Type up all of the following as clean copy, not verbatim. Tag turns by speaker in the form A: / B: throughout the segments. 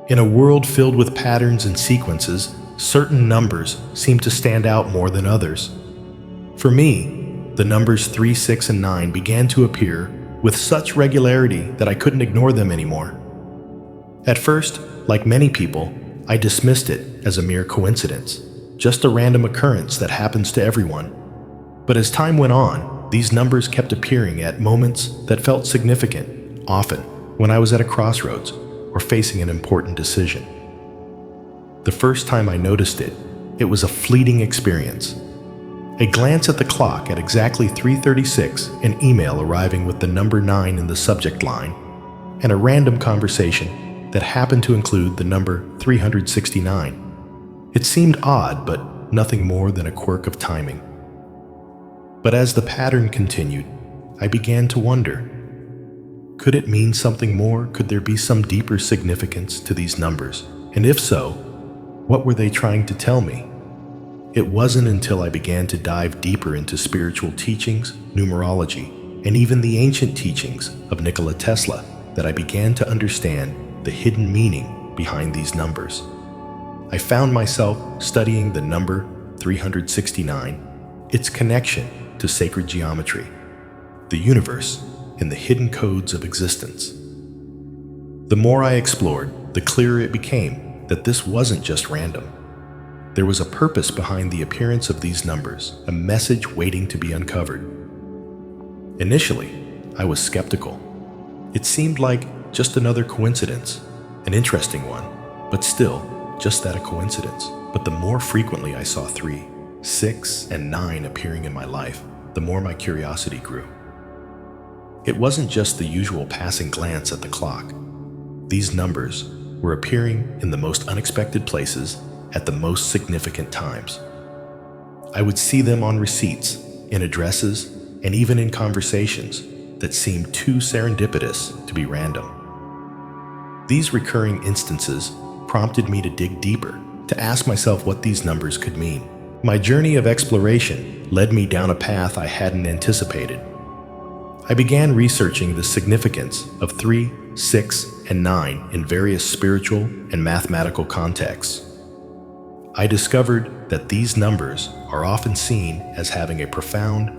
A: In a world filled with patterns and sequences, certain numbers seem to stand out more than others. For me, the numbers 3, 6, and 9 began to appear with such regularity that I couldn't ignore them anymore. At first, like many people, I dismissed it as a mere coincidence, just a random occurrence that happens to everyone. But as time went on, these numbers kept appearing at moments that felt significant, often when I was at a crossroads or facing an important decision. The first time I noticed it, it was a fleeting experience. A glance at the clock at exactly 3:36, an email arriving with the number 9 in the subject line, and a random conversation that happened to include the number 369. It seemed odd, but nothing more than a quirk of timing. But as the pattern continued, I began to wonder, could it mean something more? Could there be some deeper significance to these numbers? And if so, what were they trying to tell me? It wasn't until I began to dive deeper into spiritual teachings, numerology, and even the ancient teachings of Nikola Tesla that I began to understand the hidden meaning behind these numbers. I found myself studying the number 369, its connection to sacred geometry, the universe, and the hidden codes of existence. The more I explored, the clearer it became that this wasn't just random. There was a purpose behind the appearance of these numbers, a message waiting to be uncovered. Initially, I was skeptical. It seemed like just another coincidence, an interesting one, but still just that, a coincidence. But the more frequently I saw 3, 6, and 9 appearing in my life, the more my curiosity grew. It wasn't just the usual passing glance at the clock. These numbers were appearing in the most unexpected places at the most significant times. I would see them on receipts, in addresses, and even in conversations that seemed too serendipitous to be random. These recurring instances prompted me to dig deeper, to ask myself what these numbers could mean. My journey of exploration led me down a path I hadn't anticipated. I began researching the significance of 3, 6, and 9 in various spiritual and mathematical contexts. I discovered that these numbers are often seen as having a profound,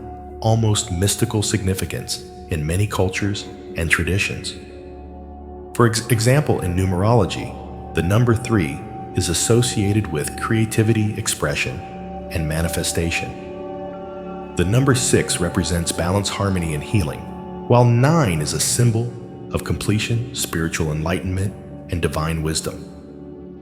A: almost mystical significance in many cultures and traditions. For example, in numerology, the number 3 is associated with creativity, expression, and manifestation. The number 6 represents balance, harmony, and healing, while 9 is a symbol of completion, spiritual enlightenment, and divine wisdom.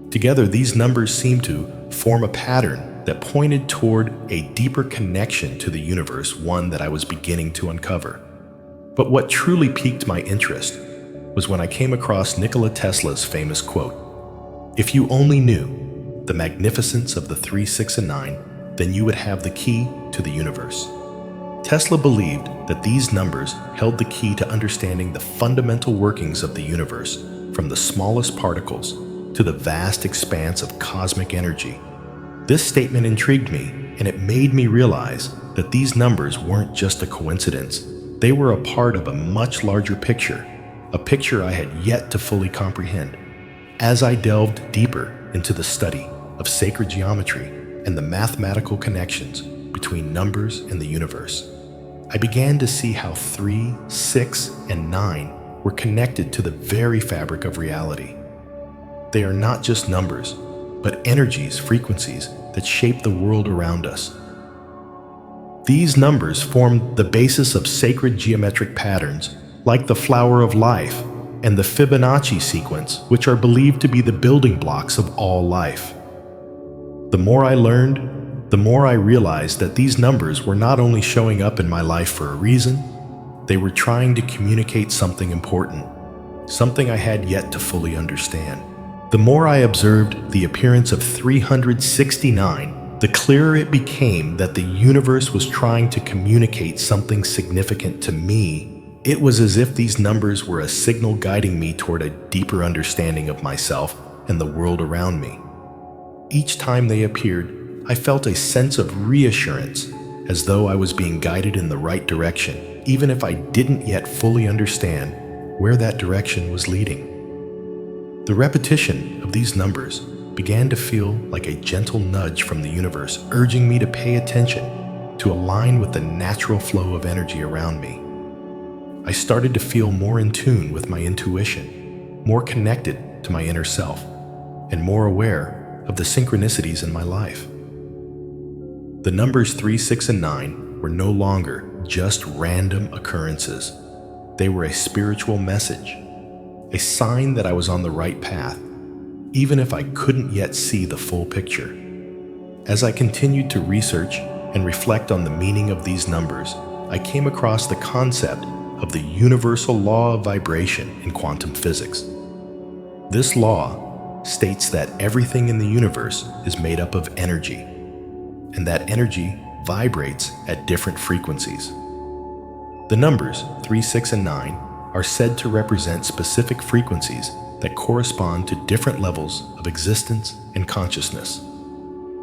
A: Together, these numbers seem to form a pattern that pointed toward a deeper connection to the universe, one that I was beginning to uncover. But what truly piqued my interest was when I came across Nikola Tesla's famous quote, "If you only knew the magnificence of the 3, 6, and 9, then you would have the key to the universe." Tesla believed that these numbers held the key to understanding the fundamental workings of the universe, from the smallest particles to the vast expanse of cosmic energy. This statement intrigued me, and it made me realize that these numbers weren't just a coincidence. They were a part of a much larger picture, a picture I had yet to fully comprehend. As I delved deeper into the study of sacred geometry and the mathematical connections between numbers and the universe, I began to see how 3, 6, and 9 were connected to the very fabric of reality. They are not just numbers, but energies, frequencies that shape the world around us. These numbers form the basis of sacred geometric patterns, like the flower of life and the Fibonacci sequence, which are believed to be the building blocks of all life. The more I learned, the more I realized that these numbers were not only showing up in my life for a reason, they were trying to communicate something important, something I had yet to fully understand. The more I observed the appearance of 369, the clearer it became that the universe was trying to communicate something significant to me. It was as if these numbers were a signal guiding me toward a deeper understanding of myself and the world around me. Each time they appeared, I felt a sense of reassurance, as though I was being guided in the right direction, even if I didn't yet fully understand where that direction was leading. The repetition of these numbers began to feel like a gentle nudge from the universe, urging me to pay attention, to align with the natural flow of energy around me. I started to feel more in tune with my intuition, more connected to my inner self, and more aware of the synchronicities in my life. The numbers 3, 6, and 9 were no longer just random occurrences. They were a spiritual message, a sign that I was on the right path, even if I couldn't yet see the full picture. As I continued to research and reflect on the meaning of these numbers, I came across the concept of the universal law of vibration in quantum physics. This law states that everything in the universe is made up of energy, and that energy vibrates at different frequencies. The numbers 3, 6, and 9 are said to represent specific frequencies that correspond to different levels of existence and consciousness.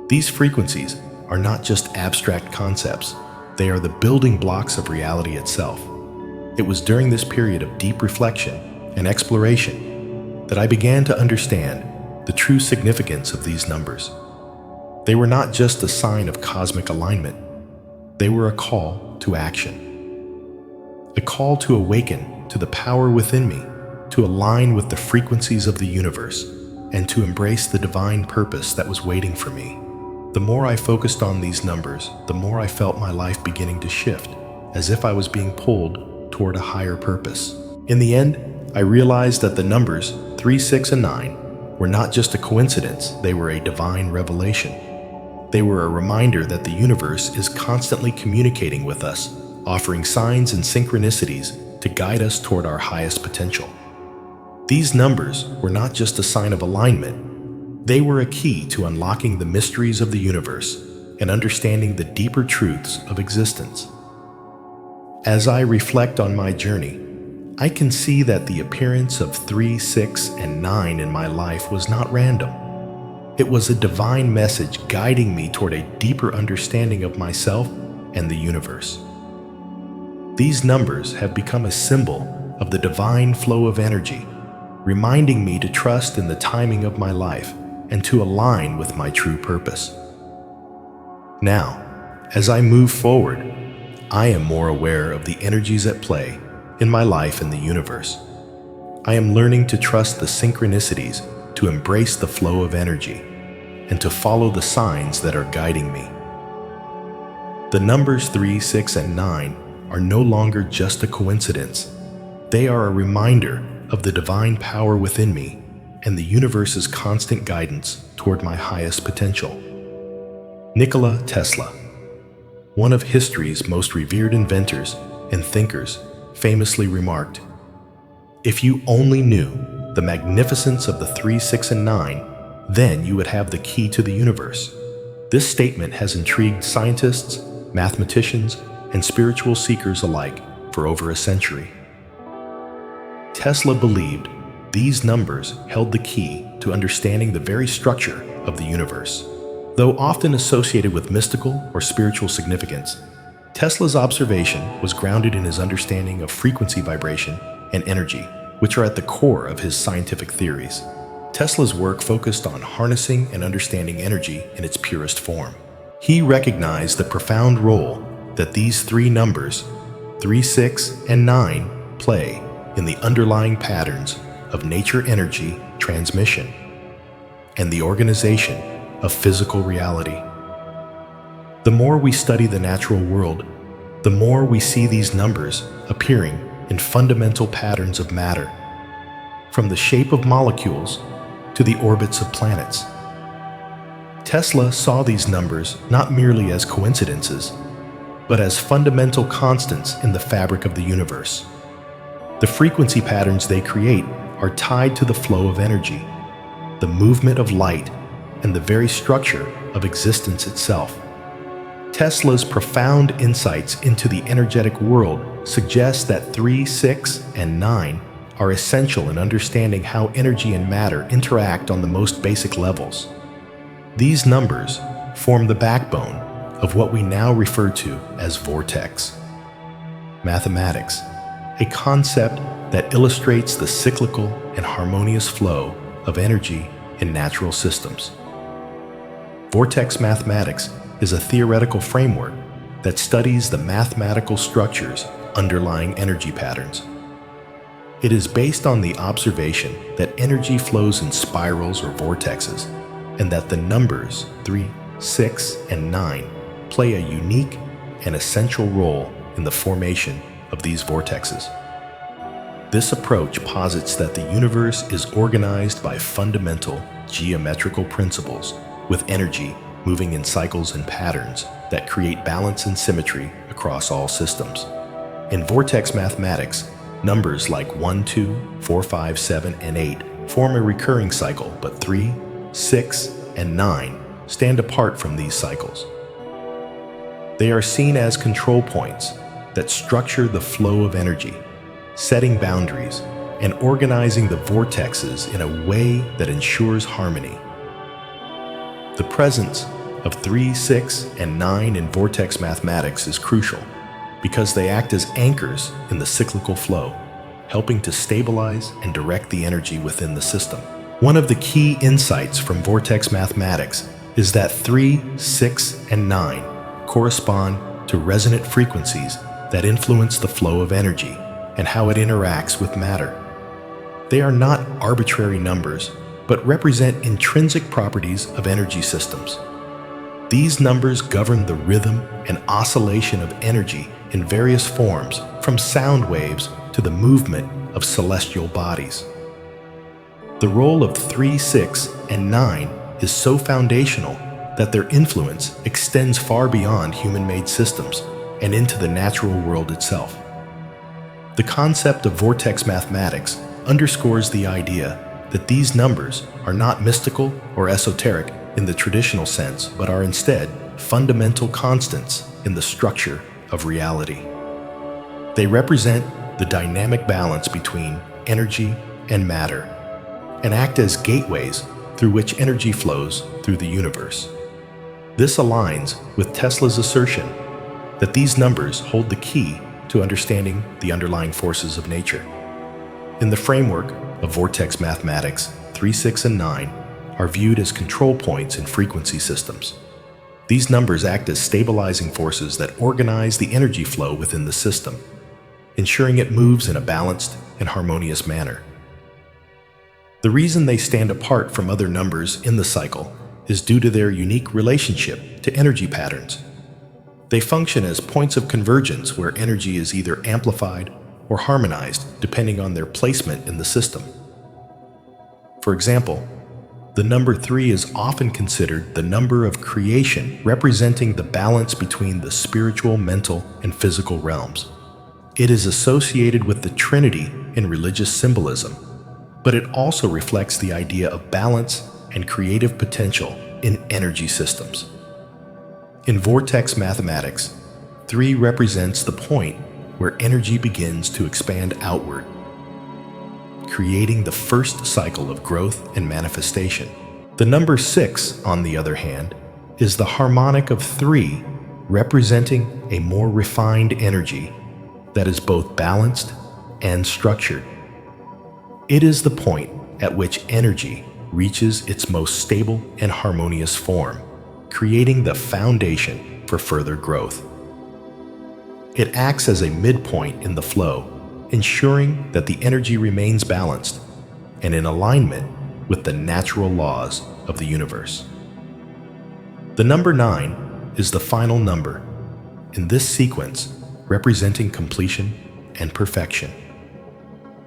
A: These frequencies are not just abstract concepts, they are the building blocks of reality itself. It was during this period of deep reflection and exploration that I began to understand the true significance of these numbers. They were not just a sign of cosmic alignment, they were a call to action. A call to awaken to the power within me, to align with the frequencies of the universe, and to embrace the divine purpose that was waiting for me. The more I focused on these numbers, the more I felt my life beginning to shift, as if I was being pulled toward a higher purpose. In the end, I realized that the numbers 3, 6, and 9 were not just a coincidence, they were a divine revelation. They were a reminder that the universe is constantly communicating with us, offering signs and synchronicities to guide us toward our highest potential. These numbers were not just a sign of alignment, they were a key to unlocking the mysteries of the universe and understanding the deeper truths of existence. As I reflect on my journey, I can see that the appearance of 3, 6, and 9 in my life was not random. It was a divine message guiding me toward a deeper understanding of myself and the universe. These numbers have become a symbol of the divine flow of energy, reminding me to trust in the timing of my life and to align with my true purpose. Now, as I move forward, I am more aware of the energies at play in my life and the universe. I am learning to trust the synchronicities, to embrace the flow of energy, and to follow the signs that are guiding me. The numbers 3, 6, and 9 are no longer just a coincidence. They are a reminder of the divine power within me and the universe's constant guidance toward my highest potential. Nikola Tesla, one of history's most revered inventors and thinkers, famously remarked, "If you only knew the magnificence of the 3, 6, and 9, then you would have the key to the universe." This statement has intrigued scientists, mathematicians, and spiritual seekers alike for over a century. Tesla believed these numbers held the key to understanding the very structure of the universe. Though often associated with mystical or spiritual significance, Tesla's observation was grounded in his understanding of frequency vibration and energy, which are at the core of his scientific theories. Tesla's work focused on harnessing and understanding energy in its purest form. He recognized the profound role that these three numbers, 3, 6, and 9, play in the underlying patterns of nature energy transmission and the organization of physical reality. The more we study the natural world, the more we see these numbers appearing in fundamental patterns of matter, from the shape of molecules to the orbits of planets. Tesla saw these numbers not merely as coincidences, but as fundamental constants in the fabric of the universe. The frequency patterns they create are tied to the flow of energy, the movement of light, and the very structure of existence itself. Tesla's profound insights into the energetic world suggest that 3, 6, and 9 are essential in understanding how energy and matter interact on the most basic levels. These numbers form the backbone of what we now refer to as vortex mathematics, a concept that illustrates the cyclical and harmonious flow of energy in natural systems. Vortex mathematics is a theoretical framework that studies the mathematical structures underlying energy patterns. It is based on the observation that energy flows in spirals or vortexes, and that the numbers 3, 6, and 9 play a unique and essential role in the formation of these vortexes. This approach posits that the universe is organized by fundamental geometrical principles, with energy moving in cycles and patterns that create balance and symmetry across all systems. In vortex mathematics, numbers like 1, 2, 4, 5, 7, and 8 form a recurring cycle, but 3, 6, and 9 stand apart from these cycles. They are seen as control points that structure the flow of energy, setting boundaries and organizing the vortexes in a way that ensures harmony. The presence of 3, 6, and 9 in vortex mathematics is crucial because they act as anchors in the cyclical flow, helping to stabilize and direct the energy within the system. One of the key insights from vortex mathematics is that 3, 6, and 9 correspond to resonant frequencies that influence the flow of energy and how it interacts with matter. They are not arbitrary numbers, but represent intrinsic properties of energy systems. These numbers govern the rhythm and oscillation of energy in various forms, from sound waves to the movement of celestial bodies. The role of 3, 6, and 9 is so foundational that their influence extends far beyond human-made systems and into the natural world itself. The concept of vortex mathematics underscores the idea that these numbers are not mystical or esoteric in the traditional sense, but are instead fundamental constants in the structure of reality. They represent the dynamic balance between energy and matter, and act as gateways through which energy flows through the universe. This aligns with Tesla's assertion that these numbers hold the key to understanding the underlying forces of nature. In the framework of vortex mathematics, 3, 6, and 9 are viewed as control points in frequency systems. These numbers act as stabilizing forces that organize the energy flow within the system, ensuring it moves in a balanced and harmonious manner. The reason they stand apart from other numbers in the cycle is due to their unique relationship to energy patterns. They function as points of convergence where energy is either amplified or harmonized depending on their placement in the system. For example, the number 3 is often considered the number of creation, representing the balance between the spiritual, mental, and physical realms. It is associated with the Trinity in religious symbolism, but it also reflects the idea of balance and creative potential in energy systems. In vortex mathematics, 3 represents the point where energy begins to expand outward, creating the first cycle of growth and manifestation. The number 6, on the other hand, is the harmonic of 3, representing a more refined energy that is both balanced and structured. It is the point at which energy reaches its most stable and harmonious form, creating the foundation for further growth. It acts as a midpoint in the flow, ensuring that the energy remains balanced and in alignment with the natural laws of the universe. The number 9 is the final number in this sequence, representing completion and perfection.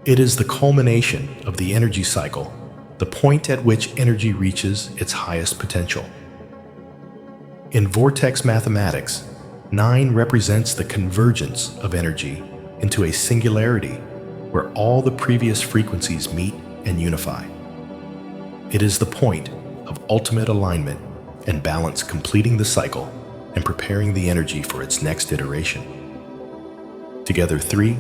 A: It is the culmination of the energy cycle, the point at which energy reaches its highest potential. In vortex mathematics, 9 represents the convergence of energy into a singularity where all the previous frequencies meet and unify. It is the point of ultimate alignment and balance, completing the cycle and preparing the energy for its next iteration. Together, 3,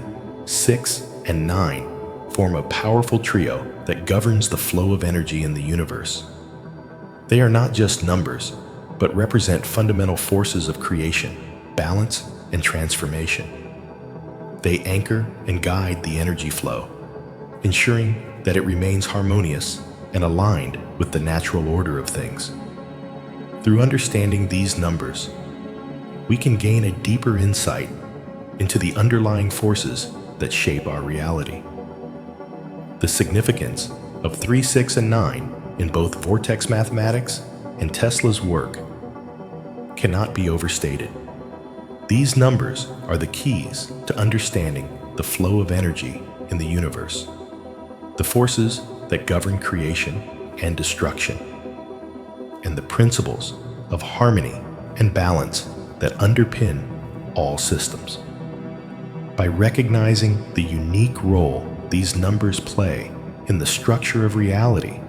A: 6, and 9 form a powerful trio that governs the flow of energy in the universe. They are not just numbers, but represent fundamental forces of creation, balance, and transformation. They anchor and guide the energy flow, ensuring that it remains harmonious and aligned with the natural order of things. Through understanding these numbers, we can gain a deeper insight into the underlying forces that shape our reality. The significance of 3, 6, and 9 in both vortex mathematics and Tesla's work cannot be overstated. These numbers are the keys to understanding the flow of energy in the universe, the forces that govern creation and destruction, and the principles of harmony and balance that underpin all systems. By recognizing the unique role these numbers play in the structure of reality,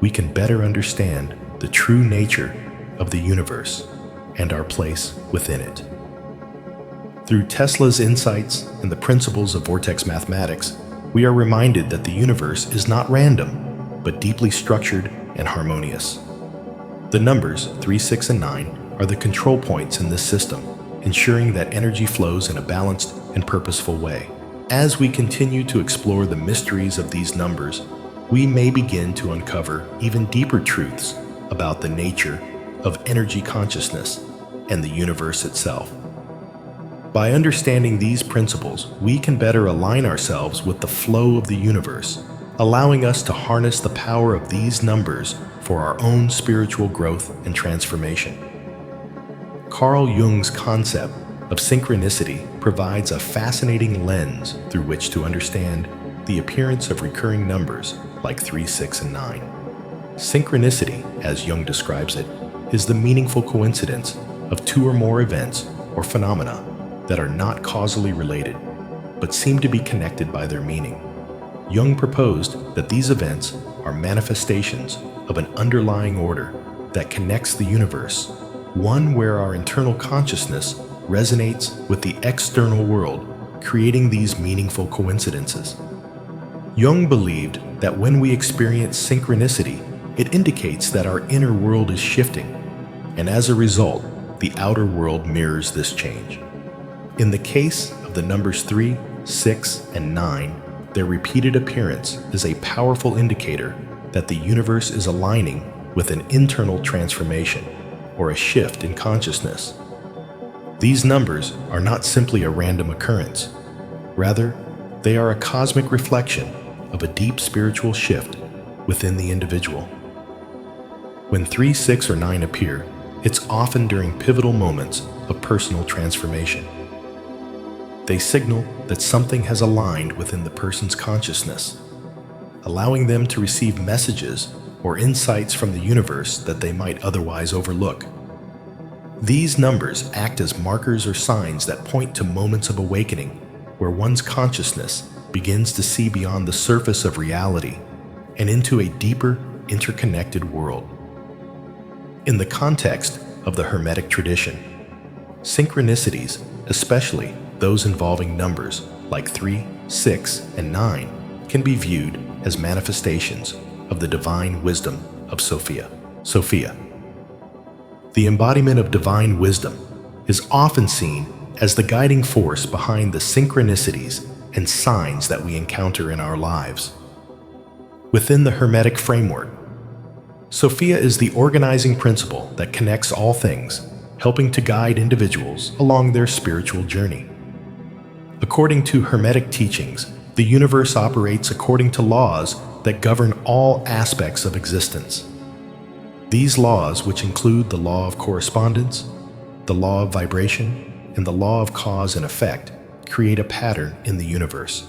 A: we can better understand the true nature of the universe and our place within it. Through Tesla's insights and the principles of vortex mathematics, we are reminded that the universe is not random, but deeply structured and harmonious. The numbers 3, 6, and 9 are the control points in this system, ensuring that energy flows in a balanced and purposeful way. As we continue to explore the mysteries of these numbers, we may begin to uncover even deeper truths about the nature of energy consciousness and the universe itself. By understanding these principles, we can better align ourselves with the flow of the universe, allowing us to harness the power of these numbers for our own spiritual growth and transformation. Carl Jung's concept of synchronicity provides a fascinating lens through which to understand the appearance of recurring numbers like 3, 6, and 9. Synchronicity, as Jung describes it, is the meaningful coincidence of two or more events or phenomena that are not causally related, but seem to be connected by their meaning. Jung proposed that these events are manifestations of an underlying order that connects the universe, one where our internal consciousness resonates with the external world, creating these meaningful coincidences. Jung believed that when we experience synchronicity, it indicates that our inner world is shifting, and as a result, the outer world mirrors this change. In the case of the numbers 3, 6, and 9, their repeated appearance is a powerful indicator that the universe is aligning with an internal transformation or a shift in consciousness. These numbers are not simply a random occurrence. Rather, they are a cosmic reflection of a deep spiritual shift within the individual. When 3, 6, or 9 appear, it's often during pivotal moments of personal transformation. They signal that something has aligned within the person's consciousness, allowing them to receive messages or insights from the universe that they might otherwise overlook. These numbers act as markers or signs that point to moments of awakening, where one's consciousness begins to see beyond the surface of reality and into a deeper, interconnected world. In the context of the Hermetic tradition, synchronicities, especially those involving numbers like 3, 6, and 9, can be viewed as manifestations of the divine wisdom of Sophia. Sophia, the embodiment of divine wisdom, is often seen as the guiding force behind the synchronicities and signs that we encounter in our lives. Within the Hermetic framework, Sophia is the organizing principle that connects all things, helping to guide individuals along their spiritual journey. According to Hermetic teachings, the universe operates according to laws that govern all aspects of existence. These laws, which include the law of correspondence, the law of vibration, and the law of cause and effect, create a pattern in the universe.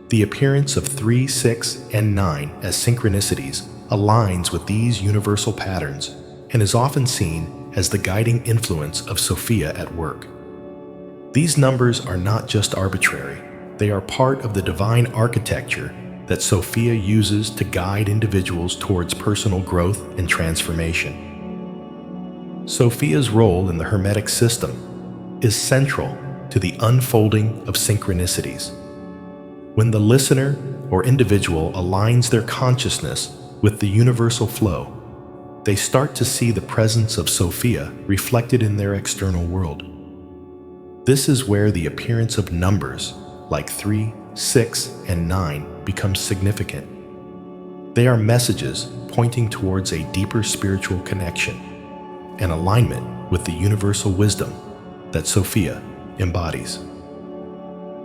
A: The appearance of 3, 6, and 9 as synchronicities aligns with these universal patterns and is often seen as the guiding influence of Sophia at work. These numbers are not just arbitrary, they are part of the divine architecture that Sophia uses to guide individuals towards personal growth and transformation. Sophia's role in the Hermetic system is central to the unfolding of synchronicities. When the listener or individual aligns their consciousness with the universal flow, they start to see the presence of Sophia reflected in their external world. This is where the appearance of numbers like 3, 6, and 9 becomes significant. They are messages pointing towards a deeper spiritual connection and alignment with the universal wisdom that Sophia embodies.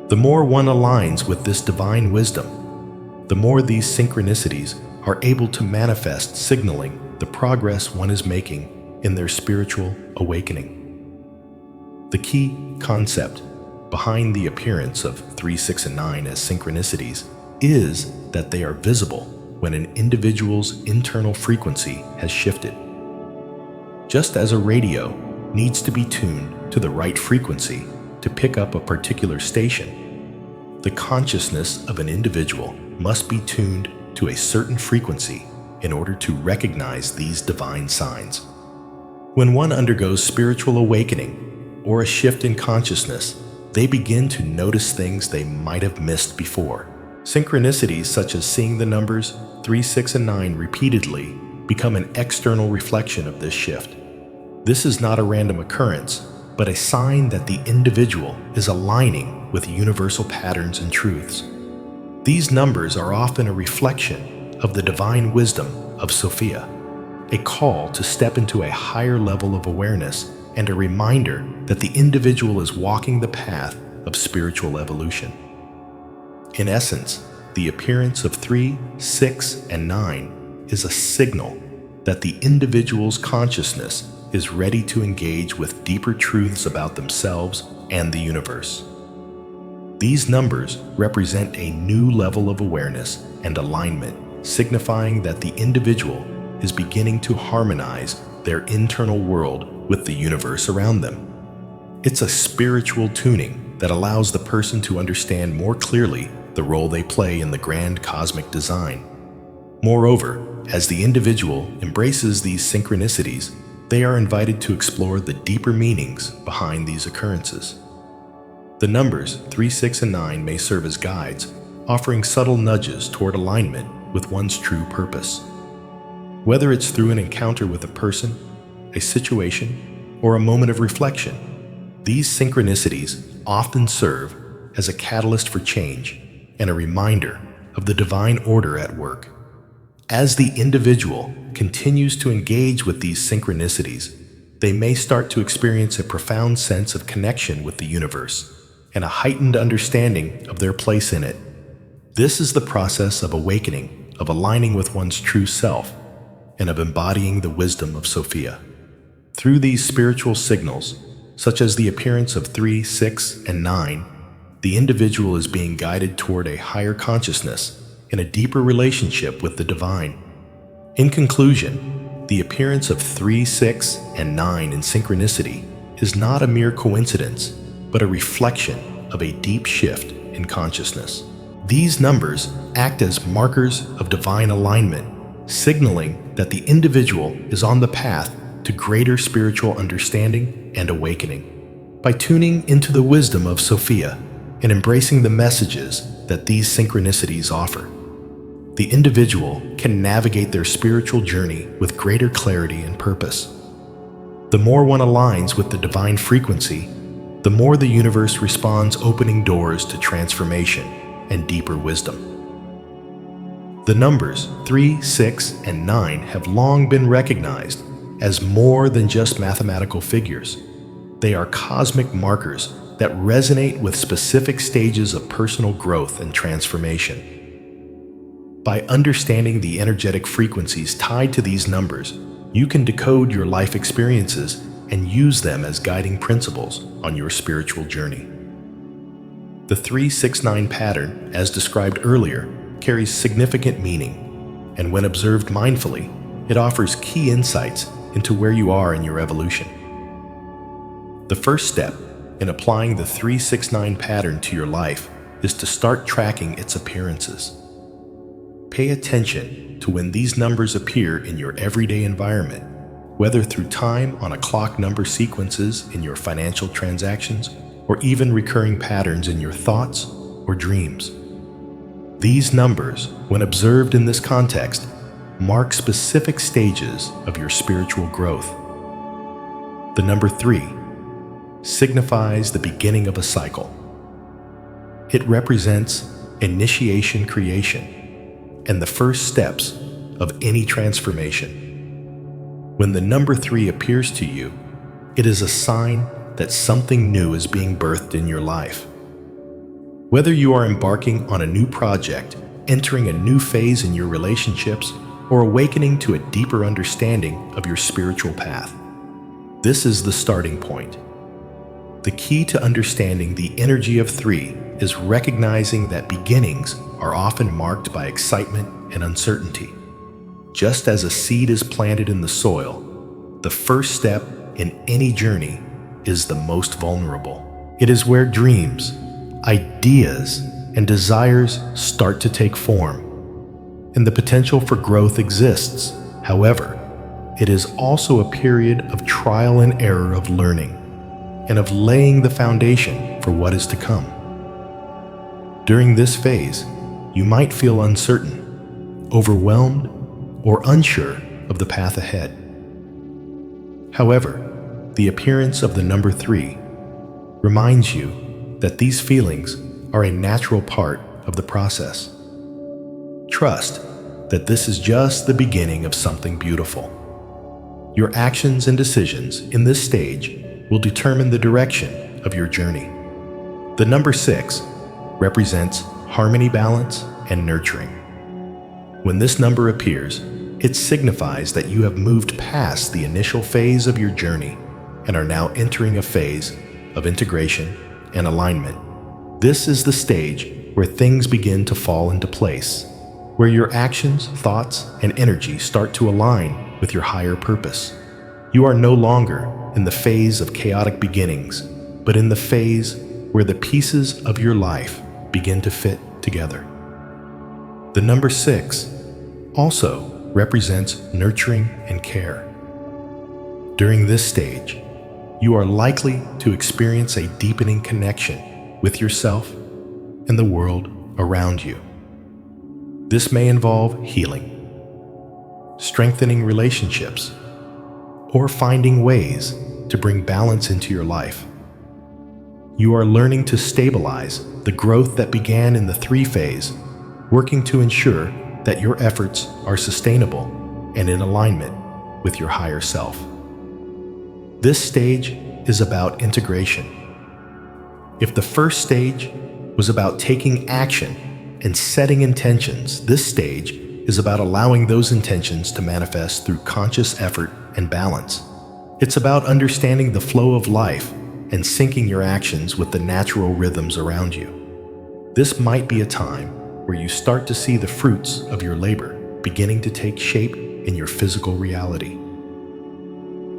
A: The more one aligns with this divine wisdom, the more these synchronicities are able to manifest, signaling the progress one is making in their spiritual awakening. The key concept behind the appearance of 3, 6, and 9 as synchronicities is that they are visible when an individual's internal frequency has shifted. Just as a radio needs to be tuned to the right frequency to pick up a particular station, the consciousness of an individual must be tuned to a certain frequency in order to recognize these divine signs. When one undergoes spiritual awakening or a shift in consciousness, they begin to notice things they might have missed before. Synchronicities such as seeing the numbers 3, 6, and 9 repeatedly become an external reflection of this shift. This is not a random occurrence, but a sign that the individual is aligning with universal patterns and truths. These numbers are often a reflection of the divine wisdom of Sophia, a call to step into a higher level of awareness and a reminder that the individual is walking the path of spiritual evolution. In essence, the appearance of 3, 6, and 9 is a signal that the individual's consciousness is ready to engage with deeper truths about themselves and the universe. These numbers represent a new level of awareness and alignment, signifying that the individual is beginning to harmonize their internal world with the universe around them. It's a spiritual tuning that allows the person to understand more clearly the role they play in the grand cosmic design. Moreover, as the individual embraces these synchronicities, they are invited to explore the deeper meanings behind these occurrences. The numbers 3, 6, and 9 may serve as guides, offering subtle nudges toward alignment with one's true purpose. Whether it's through an encounter with a person, a situation, or a moment of reflection, these synchronicities often serve as a catalyst for change and a reminder of the divine order at work. As the individual continues to engage with these synchronicities, they may start to experience a profound sense of connection with the universe and a heightened understanding of their place in it. This is the process of awakening, of aligning with one's true self, and of embodying the wisdom of Sophia. Through these spiritual signals, such as the appearance of 3, 6, and 9, the individual is being guided toward a higher consciousness and a deeper relationship with the divine. In conclusion, the appearance of 3, 6, and 9 in synchronicity is not a mere coincidence, but a reflection of a deep shift in consciousness. These numbers act as markers of divine alignment, signaling that the individual is on the path to greater spiritual understanding and awakening. By tuning into the wisdom of Sophia and embracing the messages that these synchronicities offer, the individual can navigate their spiritual journey with greater clarity and purpose. The more one aligns with the divine frequency, the more the universe responds, opening doors to transformation and deeper wisdom. The numbers 3, 6, and 9 have long been recognized as more than just mathematical figures. They are cosmic markers that resonate with specific stages of personal growth and transformation. By understanding the energetic frequencies tied to these numbers, you can decode your life experiences and use them as guiding principles on your spiritual journey. The 3, 6, 9 pattern, as described earlier, carries significant meaning, and when observed mindfully, it offers key insights into where you are in your evolution. The first step in applying the 3, 6, 9 pattern to your life is to start tracking its appearances. Pay attention to when these numbers appear in your everyday environment, whether through time on a clock, number sequences in your financial transactions, or even recurring patterns in your thoughts or dreams. These numbers, when observed in this context, mark specific stages of your spiritual growth. The number 3 signifies the beginning of a cycle. It represents initiation creation, and the first steps of any transformation. When the number 3 appears to you, it is a sign that something new is being birthed in your life. Whether you are embarking on a new project, entering a new phase in your relationships, or awakening to a deeper understanding of your spiritual path, this is the starting point. The key to understanding the energy of 3 is recognizing that beginnings are often marked by excitement and uncertainty. Just as a seed is planted in the soil, the first step in any journey is the most vulnerable. It is where dreams, ideas, and desires start to take form, and the potential for growth exists. However, it is also a period of trial and error, of learning, and of laying the foundation for what is to come. During this phase, you might feel uncertain, overwhelmed, or unsure of the path ahead. However, the appearance of the number 3 reminds you that these feelings are a natural part of the process. Trust that this is just the beginning of something beautiful. Your actions and decisions in this stage will determine the direction of your journey. The number 6 represents harmony, balance, and nurturing. When this number appears, it signifies that you have moved past the initial phase of your journey and are now entering a phase of integration and alignment. This is the stage where things begin to fall into place, where your actions, thoughts, and energy start to align with your higher purpose. You are no longer in the phase of chaotic beginnings, but in the phase where the pieces of your life begin to fit together. The number 6 also represents nurturing and care. During this stage, you are likely to experience a deepening connection with yourself and the world around you. This may involve healing, strengthening relationships, or finding ways to bring balance into your life. You are learning to stabilize the growth that began in the 3 phase, working to ensure that your efforts are sustainable and in alignment with your higher self. This stage is about integration. If the first stage was about taking action and setting intentions, this stage is about allowing those intentions to manifest through conscious effort and balance. It's about understanding the flow of life and syncing your actions with the natural rhythms around you. This might be a time where you start to see the fruits of your labor beginning to take shape in your physical reality.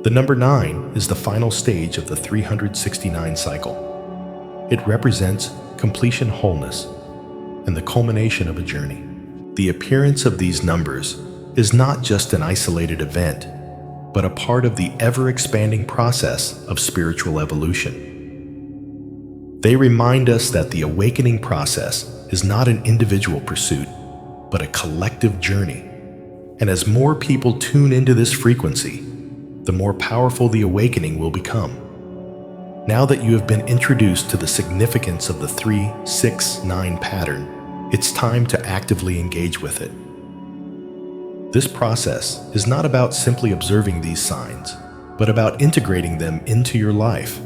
A: The number 9 is the final stage of the 369 cycle. It represents completion, wholeness, and the culmination of a journey. The appearance of these numbers is not just an isolated event, but a part of the ever-expanding process of spiritual evolution. They remind us that the awakening process is not an individual pursuit, but a collective journey. And as more people tune into this frequency, the more powerful the awakening will become. Now that you have been introduced to the significance of the 3-6-9 pattern, it's time to actively engage with it. This process is not about simply observing these signs, but about integrating them into your life.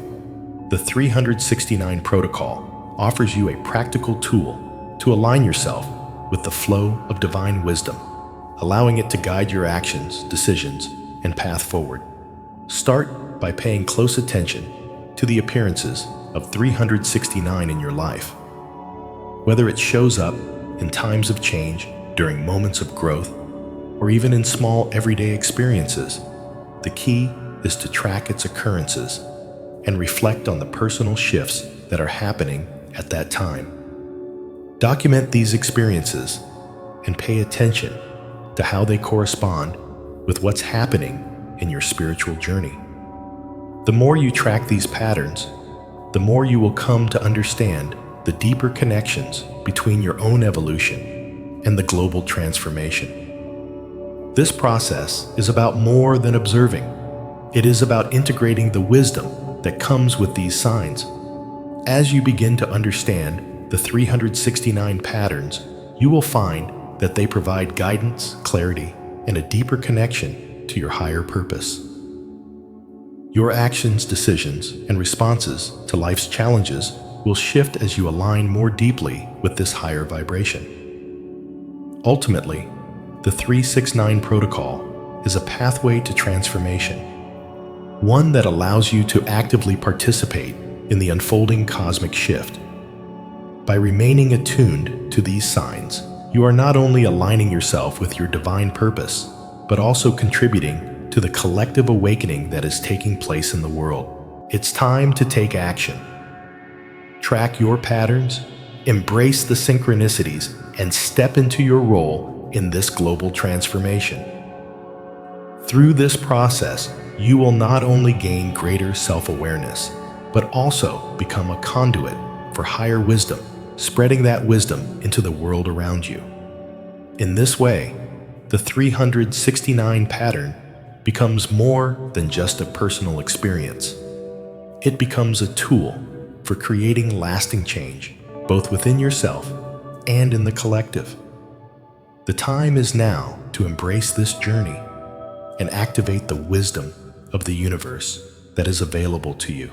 A: The 369 protocol offers you a practical tool to align yourself with the flow of divine wisdom, allowing it to guide your actions, decisions, and path forward. Start by paying close attention to the appearances of 369 in your life. Whether it shows up in times of change, during moments of growth, or even in small everyday experiences, the key is to track its occurrences and reflect on the personal shifts that are happening at that time. Document these experiences and pay attention to how they correspond with what's happening in your spiritual journey. The more you track these patterns, the more you will come to understand the deeper connections between your own evolution and the global transformation. This process is about more than observing. It is about integrating the wisdom that comes with these signs. As you begin to understand the 369 patterns, you will find that they provide guidance, clarity, and a deeper connection to your higher purpose. Your actions, decisions, and responses to life's challenges will shift as you align more deeply with this higher vibration. Ultimately, the 369 protocol is a pathway to transformation, one that allows you to actively participate in the unfolding cosmic shift. By remaining attuned to these signs, you are not only aligning yourself with your divine purpose, but also contributing to the collective awakening that is taking place in the world. It's time to take action. Track your patterns, embrace the synchronicities, and step into your role in this global transformation. Through this process, you will not only gain greater self-awareness, but also become a conduit for higher wisdom, spreading that wisdom into the world around you. In this way, the 369 pattern becomes more than just a personal experience. It becomes a tool for creating lasting change, both within yourself and in the collective. The time is now to embrace this journey and activate the wisdom of the universe that is available to you.